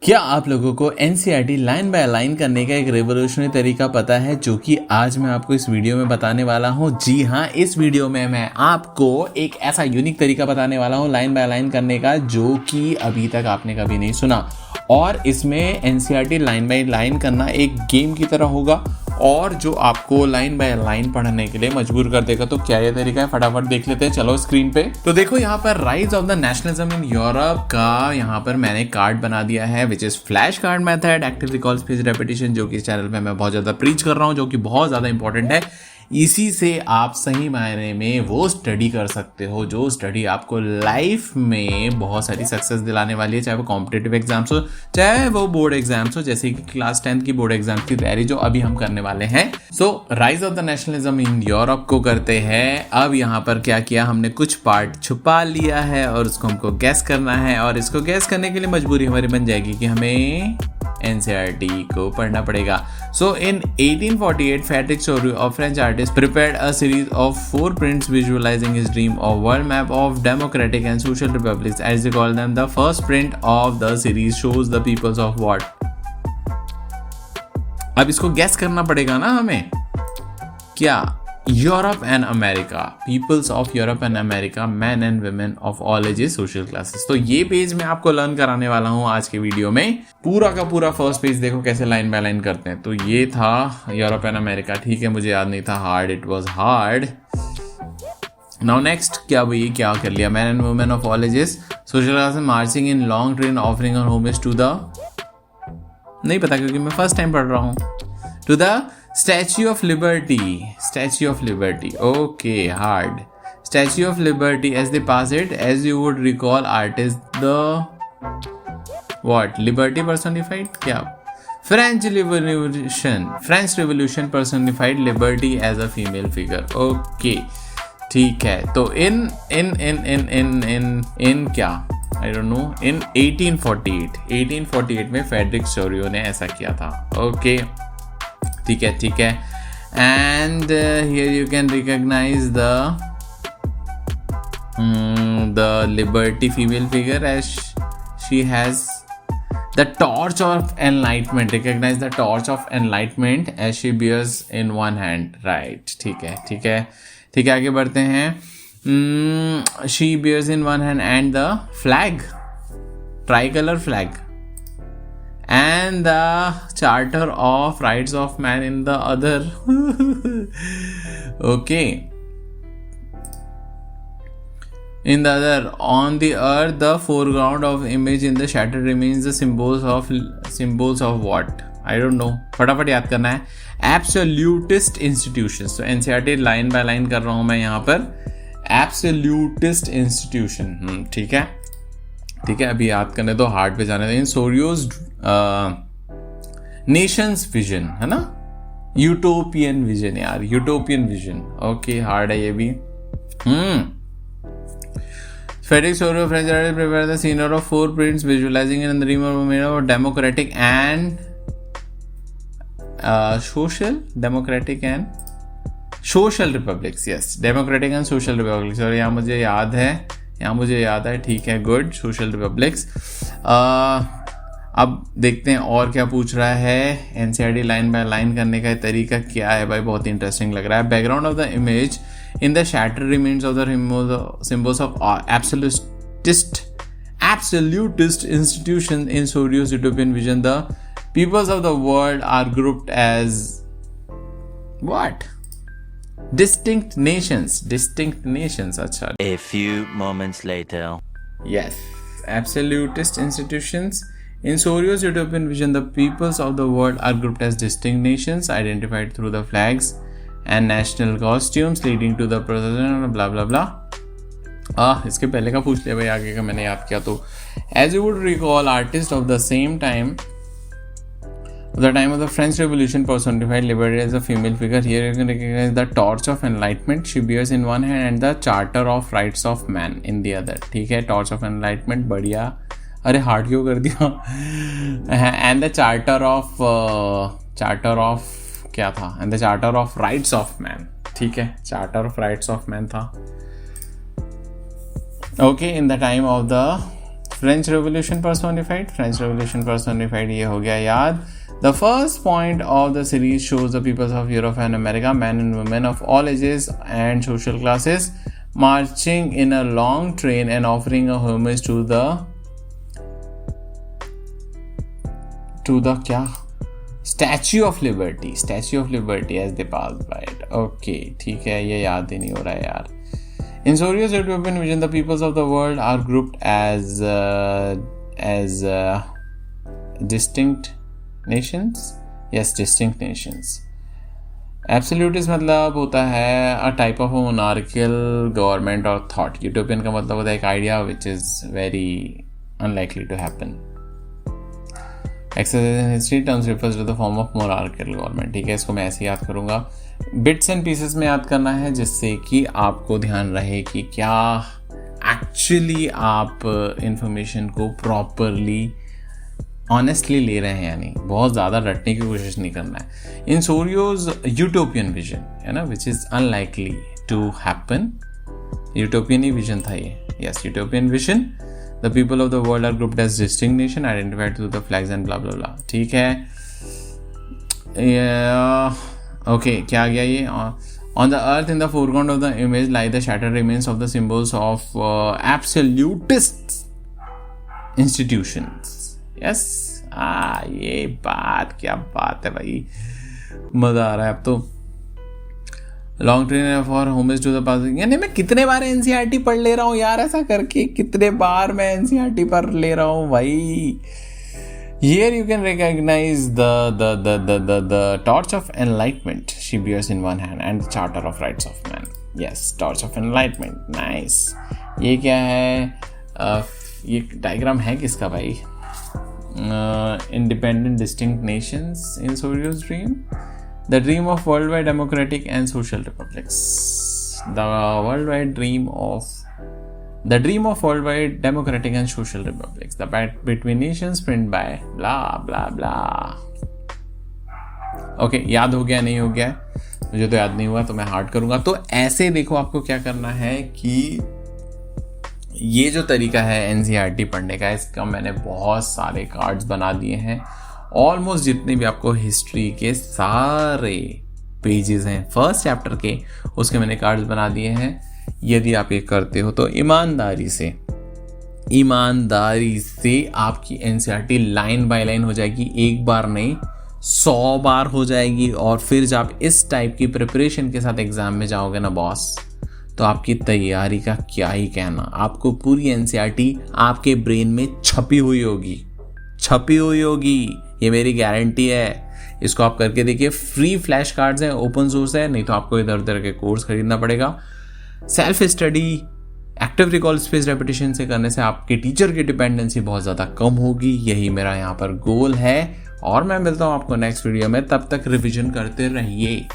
क्या आप लोगों को एनसीईआरटी लाइन बाय लाइन करने का एक रेवोल्यूशनरी तरीका पता है, जो कि आज मैं आपको इस वीडियो में बताने वाला हूं। जी हाँ, इस वीडियो में मैं आपको एक ऐसा यूनिक तरीका बताने वाला हूं लाइन बाय लाइन करने का, जो कि अभी तक आपने कभी नहीं सुना। और इसमें एनसीईआरटी लाइन बाय लाइन करना एक गेम की तरह होगा और जो आपको लाइन बाय लाइन पढ़ने के लिए मजबूर कर देगा। तो क्या ये तरीका है, फटाफट देख लेते हैं। चलो स्क्रीन पे तो देखो, यहाँ पर rise of the nationalism in Europe का यहाँ पर मैंने कार्ड बना दिया है, which is flash card method, active recall space repetition, जो कि इस चैनल पे मैं बहुत ज्यादा प्रीच कर रहा हूँ, जो कि बहुत ज्यादा इंपॉर्टेंट है। इसी से आप सही मायने में वो स्टडी कर सकते हो जो स्टडी आपको लाइफ में बहुत सारी सक्सेस दिलाने वाली है, चाहे वो कॉम्पिटिटिव एग्जाम्स हो, चाहे वो बोर्ड एग्जाम्स हो, जैसे कि क्लास 10th की बोर्ड एग्जाम की तैयारी जो अभी हम करने वाले हैं। So rise of the nationalism in Europe को करते हैं। अब यहाँ पर क्या किया, हमने कुछ पार्ट छुपा लिया है और उसको हमको गैस करना है, और इसको गैस करने के लिए मजबूरी हमारी बन जाएगी कि हमें एनसीईआरटी को पढ़ना पड़ेगा। सो इन 1848 Frédéric Soriot, a French artist, prepared a series of 4 prints visualizing his dream of world map of democratic and social republics, as they call them. The first print of the series shows the peoples of what? अब इसको gas करना पड़ेगा ना हमें। क्या? Europe and America, peoples of Europe and America, man and women of all ages, social classes. तो ये page मैं आपको लर्न कराने वाला हूँ आज के वीडियो में। पूरा का पूरा फर्स्ट पेज देखो कैसे लाइन बाय लाइन करते हैं। तो ये था यूरोप एंड अमेरिका, ठीक है, मुझे याद नहीं था, hard, it was hard. Now next क्या भाई, क्या कर लिया, man and women of all ages, social classes, marching in long train, offering homage to the, नहीं पता क्योंकि मैं फर्स्ट टाइम पढ़ रहा हूँ, to the Statue of Liberty, Statue of Liberty, okay, hard. Statue of Liberty, as they pass it, as you would recall, artist the what? Liberty personified? क्या? French Revolution personified liberty as a female figure. Okay, ठीक है। तो in क्या? I don't know. In 1848 में Frédéric Soriot ने ऐसा किया था। Okay. ठीक है। And here you can recognize the Liberty female figure, as she has the torch of enlightenment. Recognize the torch of enlightenment as she bears in one hand. Right. ठीक है, आगे बढ़ते हैं। She bears in one hand and the flag, tricolor flag, and the Charter of Rights of Man in the other. Okay. In the other, on the earth, the foreground of image in the shattered remains the symbols of what? I don't know. फटाफट याद करना है। Absolutist institutions. तो NCERT line by line कर रहा हूं मैं यहाँ पर। Absolutist institution. ठीक है, अभी याद करने दो, हार्ड पे जाने दो। इन सोरियोज नेशंस विजन, है ना, यूटोपियन विजन, यार यूटोपियन विजन। ओके, हार्ड है ये भी। Frédéric Soriot, French artist, prepared the scenery of 4 prints visualizing in the dream of a democratic and social republics. Yes, democratic and social republics। और यहाँ मुझे याद है, ठीक है, गुड, सोशल रिपब्लिक्स। अब देखते हैं और क्या पूछ रहा है। एनसीईआरटी लाइन बाय लाइन करने का तरीका क्या है भाई, बहुत इंटरेस्टिंग लग रहा है। Background of the image in the shattered remains of the symbols of absolutist institutions in Soriot's utopian vision, the peoples of the world are grouped as what? Distinct nations. अच्छा। A few moments later. Yes, absolutist institutions. In Soriot's utopian vision, the peoples of the world are grouped as distinct nations, identified through the flags and national costumes, leading to the procession, blah blah blah. इसके पहले का पूछ लिया भाई, आगे का मैंने याद किया। तो as you would recall, artists of the same time, the time of the French Revolution personified liberty as a female figure. Here you can recognize the torch of enlightenment she bears in one hand and the Charter of Rights of Man in the other. ठीक है, torch of enlightenment, बढ़िया। अरे hard क्यों कर दिया? And the Charter of क्या था? And the Charter of Rights of Man. ठीक है, Charter of Rights of Man था। Okay, in the time of the French revolution personified ये हो गया याद. The first point of the series shows the peoples of Europe and America, men and women of all ages and social classes, marching in a long train and offering a homage to the क्या? Statue of Liberty as they pass by it. Okay, ठीक है, ये याद ही नहीं हो रहा है यार. In Sorio's utopian vision, the peoples of the world are grouped as distinct nations. Yes, distinct nations. Absolutist मतलब होता है a type of a monarchical government or thought. Utopian का मतलब होता है एक idea which is very unlikely to happen. Exercise in history terms refers to the form of monarchical government. ठीक है, इसको मैं ऐसे याद करूँगा. Bits and pieces में याद करना है जिससे कि आपको ध्यान रहे कि क्या actually आप information को properly ऑनेस्टली ले रहे हैं या नहीं. बहुत ज़्यादा रटने की कोशिश नहीं करना है. इन सोरियोज यूटोपियन विजन है ना, which is unlikely to happen. Utopian ही विजन था ये. Yes, utopian vision. The people of the world are grouped as distinct nation identified through the flags and blah blah blah. ठीक है, ओके, क्या आ गया ये? On the earth, in the foreground of the image, lie the shattered remains of the symbols of absolutist institutions. Yes, ये बात, क्या बात है भाई, मजा आ रहा है अब तो. Long train for homage to the pass. यानी मैं कितने बार एनसीईआरटी पढ़ ले रहा हूँ यार, ऐसा करके कितने बार मैं एनसीईआरटी पढ़ ले रहा हूँ भाई. Here you can recognize the torch of enlightenment she bears in one hand and the charter of rights of man. Yes, torch of enlightenment. Nice. ये क्या है? ये डायग्राम है किसका भाई? Independent distinct nations in Sorio's dream. The dream of worldwide democratic and social republics. The dream of worldwide democratic and social republics. The fight between nations print by blah blah blah. Okay, याद हो गया नहीं हो गया? मुझे तो याद नहीं हुआ तो मैं हार्ड करूंगा. तो ऐसे देखो, आपको क्या करना है कि ये जो तरीका है एनसीईआरटी पढ़ने का, इसका मैंने बहुत सारे कार्ड्स बना दिए हैं. ऑलमोस्ट जितने भी आपको हिस्ट्री के सारे पेजेस हैं फर्स्ट चैप्टर के, उसके मैंने कार्ड्स बना दिए हैं. यदि आप ये करते हो तो ईमानदारी से आपकी एनसीईआरटी लाइन बाय लाइन हो जाएगी. एक बार नहीं, 100 बार हो जाएगी. और फिर जब आप इस टाइप की प्रिपरेशन के साथ एग्जाम में जाओगे ना बॉस, तो आपकी तैयारी का क्या ही कहना. आपको पूरी एनसीईआरटी आपके ब्रेन में छपी हुई होगी. ये मेरी गारंटी है. इसको आप करके देखिए. फ्री फ्लैश कार्ड्स हैं, ओपन सोर्स है, नहीं तो आपको इधर उधर के कोर्स खरीदना पड़ेगा. Self study, active recall, space repetition से करने से आपके टीचर की डिपेंडेंसी बहुत ज़्यादा कम होगी. यही मेरा यहाँ पर गोल है. और मैं मिलता हूँ आपको नेक्स्ट वीडियो में. तब तक रिविजन करते रहिए.